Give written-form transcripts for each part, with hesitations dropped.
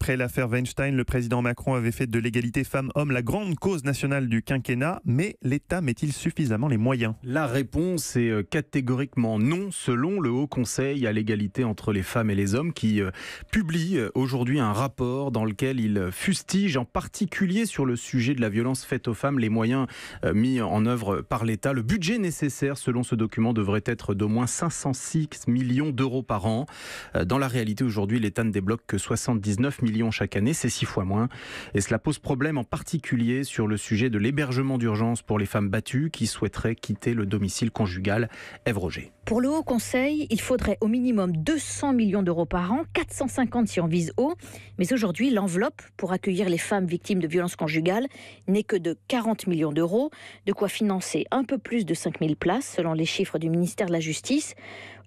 Après l'affaire Weinstein, le président Macron avait fait de l'égalité femmes-hommes la grande cause nationale du quinquennat, mais l'État met-il suffisamment les moyens ? La réponse est catégoriquement non, selon le Haut Conseil à l'égalité entre les femmes et les hommes qui publie aujourd'hui un rapport dans lequel il fustige en particulier sur le sujet de la violence faite aux femmes les moyens mis en œuvre par l'État. Le budget nécessaire, selon ce document, devrait être d'au moins 506 millions d'euros par an. Dans la réalité, aujourd'hui, l'État ne débloque que 79 millions chaque année, c'est 6 fois moins. Et cela pose problème en particulier sur le sujet de l'hébergement d'urgence pour les femmes battues qui souhaiteraient quitter le domicile conjugal. Ève Roger. Pour le Haut Conseil, il faudrait au minimum 200 millions d'euros par an, 450 si on vise haut. Mais aujourd'hui, l'enveloppe pour accueillir les femmes victimes de violences conjugales n'est que de 40 millions d'euros, de quoi financer un peu plus de 5000 places, selon les chiffres du ministère de la Justice,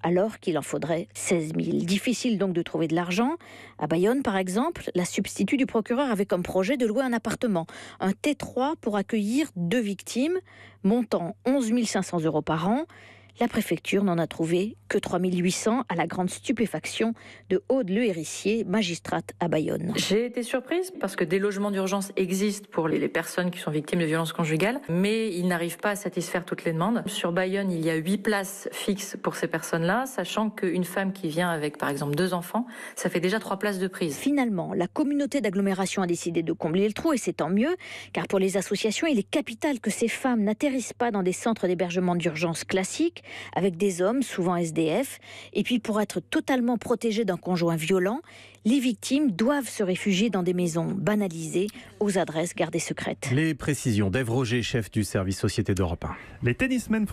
alors qu'il en faudrait 16 000. Difficile donc de trouver de l'argent. À Bayonne, par exemple, la substitut du procureur avait comme projet de louer un appartement, un T3 pour accueillir 2 victimes, montant 11 500 euros par an. La préfecture n'en a trouvé que 3 800 à la grande stupéfaction de Aude Le Hérissier, magistrate à Bayonne. J'ai été surprise parce que des logements d'urgence existent pour les personnes qui sont victimes de violences conjugales, mais ils n'arrivent pas à satisfaire toutes les demandes. Sur Bayonne, il y a 8 places fixes pour ces personnes-là, sachant qu'une femme qui vient avec par exemple 2 enfants, ça fait déjà 3 places de prise. Finalement, la communauté d'agglomération a décidé de combler le trou et c'est tant mieux, car pour les associations, il est capital que ces femmes n'atterrissent pas dans des centres d'hébergement d'urgence classiques, avec des hommes, souvent SDF. Et puis pour être totalement protégées d'un conjoint violent, les victimes doivent se réfugier dans des maisons banalisées aux adresses gardées secrètes. Les précisions d'Ève Roger, chef du service Société d'Europe 1. Les tennismen